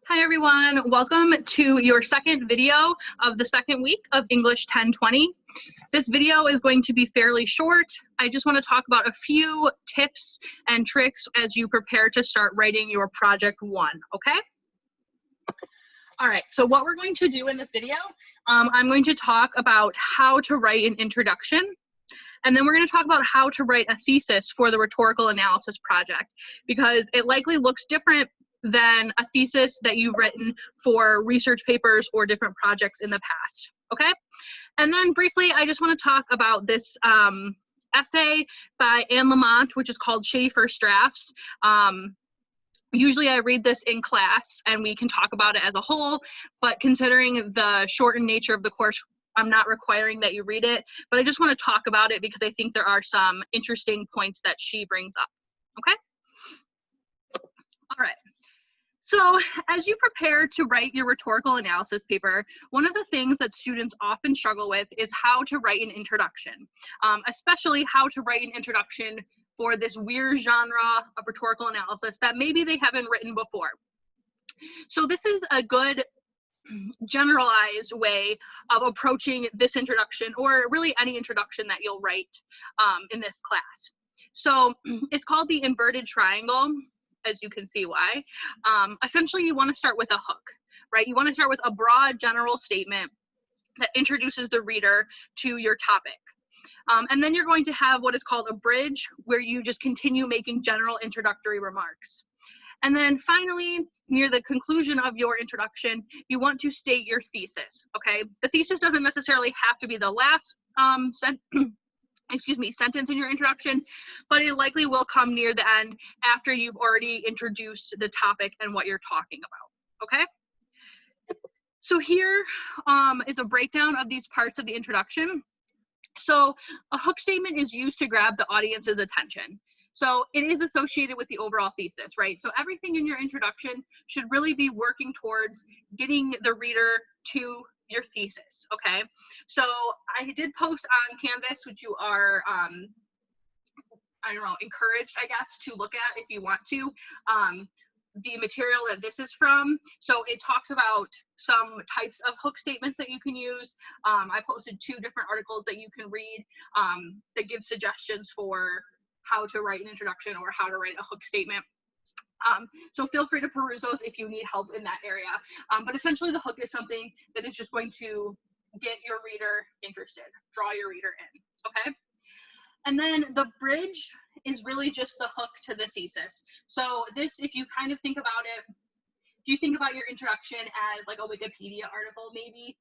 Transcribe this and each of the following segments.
Hi everyone, welcome to your second video of the second week of English 1020. This video is going to be fairly short. I just want to talk about a few tips and tricks as you prepare to start writing your project one, okay? All right, so what we're going to do in this video, I'm going to talk about how to write an introduction, and then we're going to talk about how to write a thesis for the rhetorical analysis project, because it likely looks different than a thesis that you've written for research papers or different projects in the past, okay? And then briefly, I just want to talk about this essay by Anne Lamont, which is called Shitty First Drafts. Usually I read this in class and we can talk about it as a whole, but considering the shortened nature of the course, I'm not requiring that you read it, but I just want to talk about it because I think there are some interesting points that she brings up, okay? All right. So as you prepare to write your rhetorical analysis paper, one of the things that students often struggle with is how to write an introduction, especially how to write an introduction for this weird genre of rhetorical analysis that maybe they haven't written before. So this is a good generalized way of approaching this introduction, or really any introduction that you'll write in this class. So it's called the inverted triangle, as you can see why. Essentially, you want to start with a hook, right? You want to start with a broad general statement that introduces the reader to your topic. And then you're going to have what is called a bridge, where you just continue making general introductory remarks. And then finally, near the conclusion of your introduction, you want to state your thesis, okay? The thesis doesn't necessarily have to be the last sentence in your introduction, but it likely will come near the end after you've already introduced the topic and what you're talking about, okay? So here is a breakdown of these parts of the introduction. So a hook statement is used to grab the audience's attention. So it is associated with the overall thesis, right? So everything in your introduction should really be working towards getting the reader to your thesis, okay? So I did post on Canvas, which you are, I don't know, encouraged, I guess, to look at if you want to, the material that this is from. So it talks about some types of hook statements that you can use. I posted 2 different articles that you can read that give suggestions for how to write an introduction or how to write a hook statement. So feel free to peruse those if you need help in that area. But essentially the hook is something that is just going to get your reader interested, draw your reader in, okay? And then the bridge is really just the hook to the thesis. So this, if you kind of think about it, if you think about your introduction as like a Wikipedia article maybe,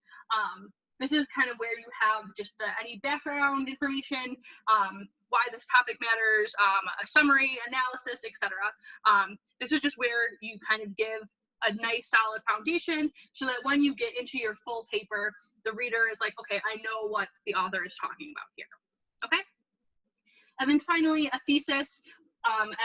this is kind of where you have just any background information, why this topic matters, a summary, analysis, etc. This is just where you kind of give a nice solid foundation so that when you get into your full paper, the reader is like, okay, I know what the author is talking about here, okay? And then finally, a thesis,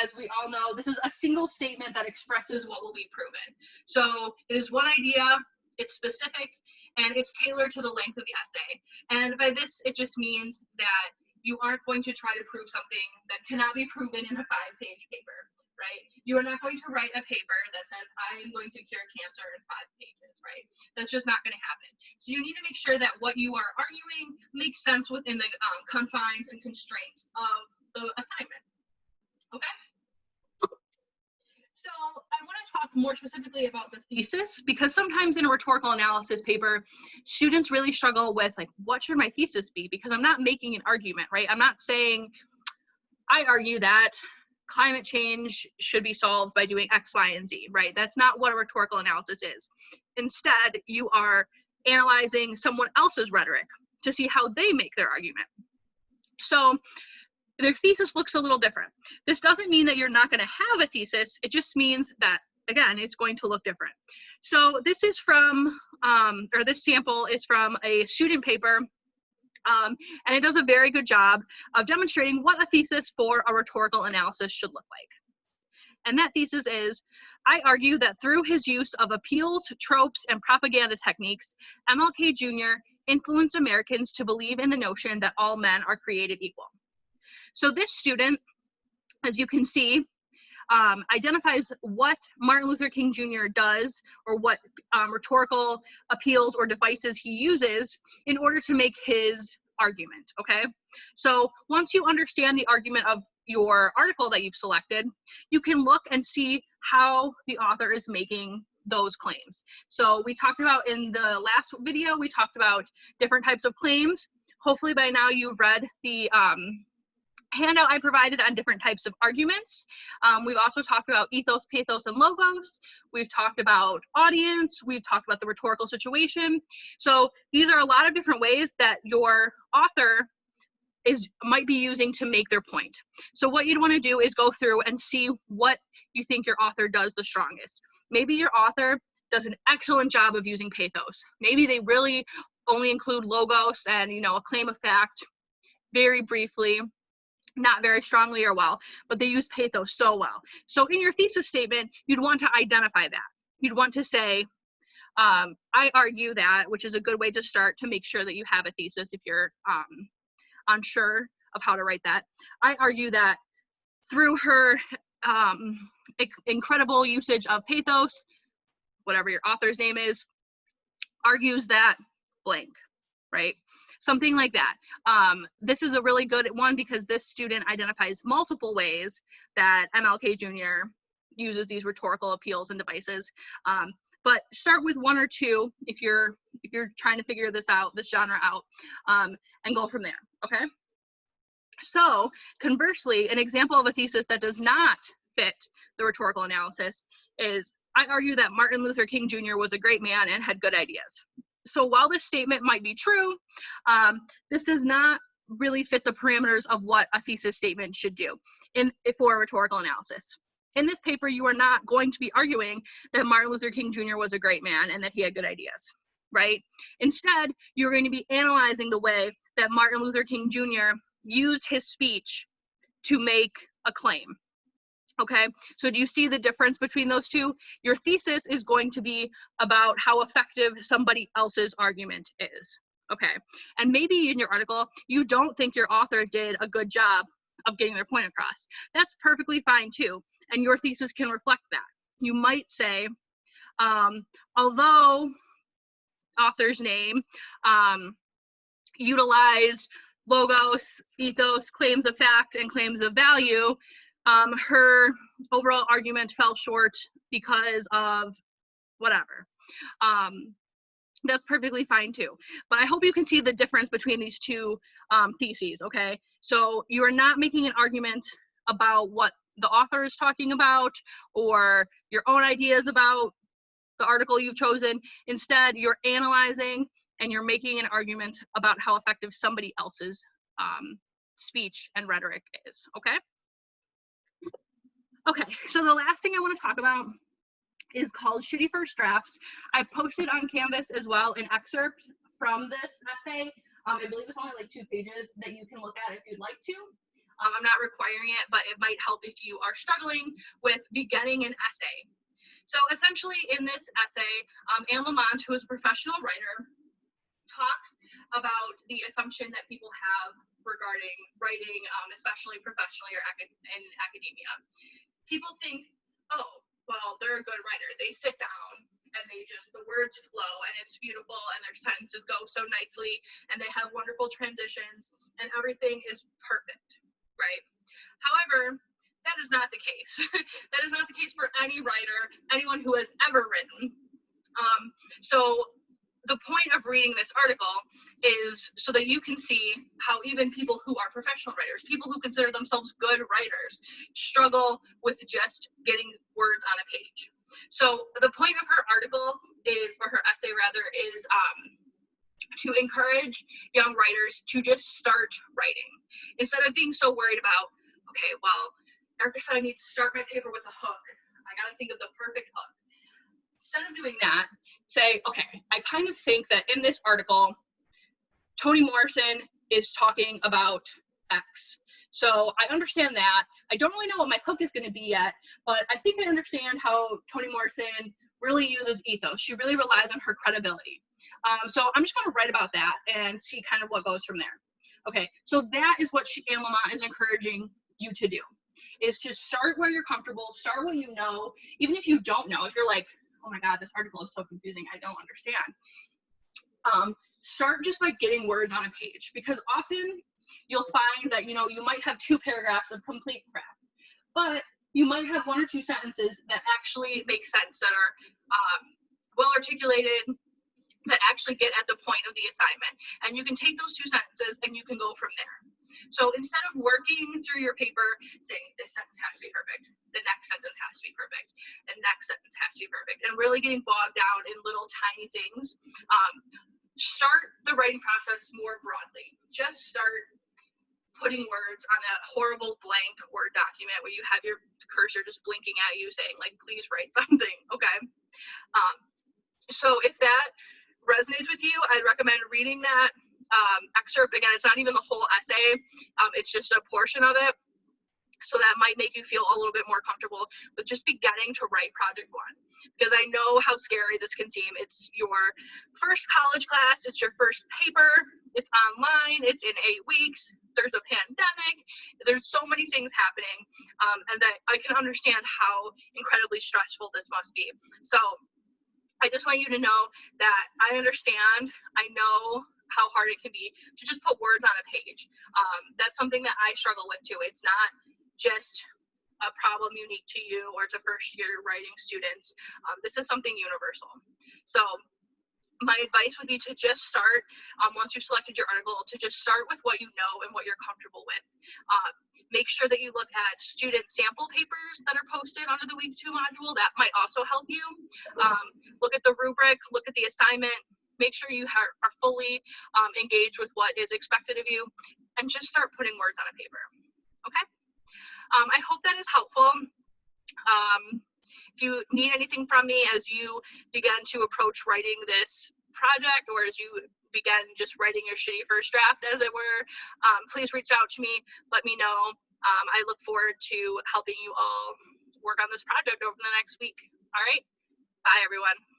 as we all know, this is a single statement that expresses what will be proven. So it is one idea, it's specific, and it's tailored to the length of the essay. And by this, it just means that you aren't going to try to prove something that cannot be proven in a 5-page paper, right? You are not going to write a paper that says, I am going to cure cancer in 5 pages, right? That's just not going to happen. So you need to make sure that what you are arguing makes sense within the confines and constraints of the assignment, okay? So I want to talk more specifically about the thesis, because sometimes in a rhetorical analysis paper, students really struggle with, like, what should my thesis be? Because I'm not making an argument, right? I'm not saying, I argue that climate change should be solved by doing X, Y, and Z, right? That's not what a rhetorical analysis is. Instead, you are analyzing someone else's rhetoric to see how they make their argument. So their thesis looks a little different. This doesn't mean that you're not going to have a thesis. It just means that, again, it's going to look different. So this is from, or this sample is from a student paper, and it does a very good job of demonstrating what a thesis for a rhetorical analysis should look like. And that thesis is, I argue that through his use of appeals, tropes, and propaganda techniques, MLK Jr. influenced Americans to believe in the notion that all men are created equal. So this student, as you can see, identifies what Martin Luther King Jr. does, or what rhetorical appeals or devices he uses in order to make his argument, okay? So once you understand the argument of your article that you've selected, you can look and see how the author is making those claims. So we talked about in the last video, we talked about different types of claims. Hopefully by now you've read the handout I provided on different types of arguments. We've also talked about ethos, pathos, and logos. We've talked about audience. We've talked about the rhetorical situation. So these are a lot of different ways that your author might be using to make their point. So what you'd want to do is go through and see what you think your author does the strongest. Maybe your author does an excellent job of using pathos. Maybe they really only include logos and, you know, a claim of fact very briefly, not very strongly or well, but they use pathos so well. So in your thesis statement, you'd want to identify that. You'd want to say, I argue that, which is a good way to start to make sure that you have a thesis if you're unsure of how to write that. I argue that through her incredible usage of pathos, whatever your author's name is, argues that blank, right? Something like that. This is a really good one because this student identifies multiple ways that MLK Jr. uses these rhetorical appeals and devices. But start with one or two if you're trying to figure this out, this genre out, and go from there, okay? So conversely, an example of a thesis that does not fit the rhetorical analysis is, I argue that Martin Luther King Jr. was a great man and had good ideas. So while this statement might be true, this does not really fit the parameters of what a thesis statement should do for a rhetorical analysis. In this paper, you are not going to be arguing that Martin Luther King Jr. was a great man and that he had good ideas, right? Instead, you're going to be analyzing the way that Martin Luther King Jr. used his speech to make a claim. Okay, so do you see the difference between those two? Your thesis is going to be about how effective somebody else's argument is. Okay, and maybe in your article, you don't think your author did a good job of getting their point across. That's perfectly fine too, and your thesis can reflect that. You might say, although author's name utilized logos, ethos, claims of fact, and claims of value, her overall argument fell short because of whatever. That's perfectly fine too. But I hope you can see the difference between these two theses, okay? So you are not making an argument about what the author is talking about or your own ideas about the article you've chosen. Instead, you're analyzing and you're making an argument about how effective somebody else's speech and rhetoric is, okay? Okay, so the last thing I want to talk about is called Shitty First Drafts. I posted on Canvas as well an excerpt from this essay. I believe it's only like 2 pages that you can look at if you'd like to. I'm not requiring it, but it might help if you are struggling with beginning an essay. So essentially in this essay, Anne Lamont, who is a professional writer, talks about the assumption that people have regarding writing, especially professionally or in academia. People think, oh, well, they're a good writer. They sit down and the words flow and it's beautiful and their sentences go so nicely and they have wonderful transitions and everything is perfect, right? However, that is not the case. That is not the case for any writer, anyone who has ever written. So the point of reading this article is so that you can see how even people who are professional writers, people who consider themselves good writers, struggle with just getting words on a page. So the point of her article is, or her essay rather, is to encourage young writers to just start writing. Instead of being so worried about, okay, well, Erica said I need to start my paper with a hook. I gotta think of the perfect hook. Instead of doing that, say, okay, I kind of think that in this article, Toni Morrison is talking about X. So I understand that. I don't really know what my hook is going to be yet, but I think I understand how Toni Morrison really uses ethos. She really relies on her credibility. So I'm just going to write about that and see kind of what goes from there. Okay, so that is what Anne Lamont is encouraging you to do. is to start where you're comfortable, start what you know, even if you don't know, if you're like, oh my God, this article is so confusing, I don't understand. Start just by getting words on a page, because often you'll find that, you know, you might have 2 paragraphs of complete crap, but you might have 1 or 2 sentences that actually make sense, that are well articulated, that actually get at the point of the assignment. And you can take those 2 sentences and you can go from there. So instead of working through your paper saying this sentence has to be perfect, the next sentence has to be perfect, the next sentence has to be perfect, and really getting bogged down in little tiny things, start the writing process more broadly. Just start putting words on that horrible blank Word document where you have your cursor just blinking at you saying, like, please write something, okay? So if that resonates with you, I'd recommend reading that excerpt. Again, it's not even the whole essay, it's just a portion of it. So that might make you feel a little bit more comfortable with just beginning to write project 1, because I know how scary this can seem. It's your first college class, it's your first paper, it's online, it's in 8 weeks, there's a pandemic, there's so many things happening, and that I can understand how incredibly stressful this must be. So I just want you to know that I understand, I know how hard it can be to just put words on a page. That's something that I struggle with too. It's not just a problem unique to you or to first year writing students. This is something universal. So my advice would be to just start, once you've selected your article, to just start with what you know and what you're comfortable with. Make sure that you look at student sample papers that are posted under the week 2 module. That might also help you. Look at the rubric, look at the assignment, make sure you are fully engaged with what is expected of you, and just start putting words on a paper, okay? I hope that is helpful. If you need anything from me as you begin to approach writing this project, or as you begin just writing your shitty first draft, as it were, please reach out to me, let me know. I look forward to helping you all work on this project over the next week. All right, bye everyone.